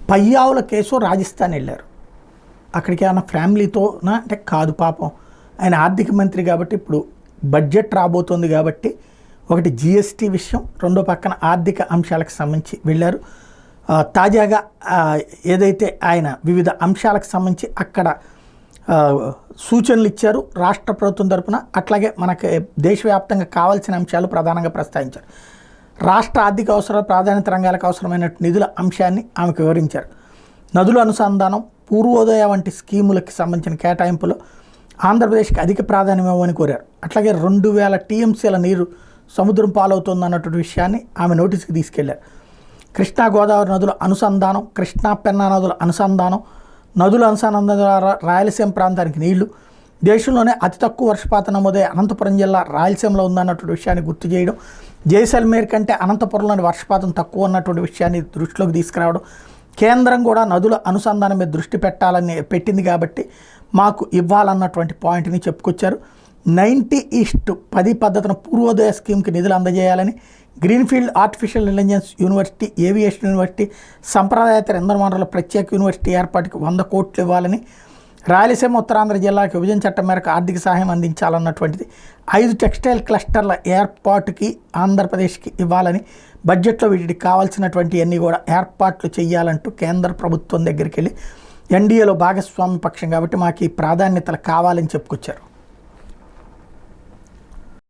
Payyavula case Rajasthan వెళ్ళారు. అక్కడికి ఏమన్నా ఫ్యామిలీతోనా అంటే కాదు, పాపం ఆయన ఆర్థిక మంత్రి కాబట్టి ఇప్పుడు బడ్జెట్ రాబోతోంది కాబట్టి ఒకటి జిఎస్టీ విషయం, రెండో పక్కన ఆర్థిక అంశాలకు సంబంధించి వెళ్ళారు. తాజాగా ఏదైతే ఆయన వివిధ అంశాలకు సంబంధించి అక్కడ సూచనలు ఇచ్చారు రాష్ట్ర ప్రభుత్వం తరపున, అట్లాగే మనకి దేశవ్యాప్తంగా కావాల్సిన అంశాలు ప్రధానంగా ప్రస్తావించారు. రాష్ట్ర ఆర్థిక అవసరాలు, ప్రాధాన్యత రంగాలకు అవసరమైన నిధుల అంశాన్ని ఆమెకు వివరించారు. నదుల అనుసంధానం, పూర్వోదయ వంటి స్కీములకి సంబంధించిన కేటాయింపులో ఆంధ్రప్రదేశ్కి అధిక ప్రాధాన్యం ఇవ్వమని కోరారు. అట్లాగే 2000 టీఎంసీల నీరు సముద్రం పాలవుతుంది అన్నటువంటి విషయాన్ని ఆమె నోటీస్కి తీసుకెళ్లారు. కృష్ణా గోదావరి నదుల అనుసంధానం, కృష్ణా పెన్నా నదుల అనుసంధానం, నదుల అనుసంధానం ద్వారా రాయలసీమ ప్రాంతానికి నీళ్లు, దేశంలోనే అతి తక్కువ వర్షపాతం నమోదే అనంతపురం జిల్లా రాయలసీమలో ఉందన్నటువంటి విషయాన్ని గుర్తు చేయడం, జైసల్మేర్ కంటే అనంతపురంలోని వర్షపాతం తక్కువ ఉన్నటువంటి విషయాన్ని దృష్టిలోకి తీసుకురావడం, కేంద్రం కూడా నదుల అనుసంధానం మీద దృష్టి పెట్టింది కాబట్టి మాకు ఇవ్వాలన్నటువంటి పాయింట్ని చెప్పుకొచ్చారు. 90:10 పద్ధతిన పూర్వోదయ స్కీమ్కి నిధులు అందజేయాలని, greenfield artificial intelligence university, aviation university, సంప్రదాయేతర ఇంధన వనరుల ప్రత్యేక యూనివర్సిటీ ఏర్పాటుకి 100 కోట్లు ఇవ్వాలని, రాయలసీమ ఉత్తరాంధ్ర జిల్లాకి విభజన చట్టం మేరకు ఆర్థిక సహాయం అందించాలన్నటువంటిది, 5 టెక్స్టైల్ క్లస్టర్ల ఏర్పాటుకి ఆంధ్రప్రదేశ్కి ఇవ్వాలని, బడ్జెట్లో వీటికి కావాల్సినటువంటి అన్నీ కూడా ఏర్పాట్లు చేయాలంటూ కేంద్ర ప్రభుత్వం దగ్గరికి వెళ్ళి ఎన్డీఏలో భాగస్వామ్య పక్షం కాబట్టి మాకు ఈ ప్రాధాన్యతలు కావాలని చెప్పుకొచ్చారు.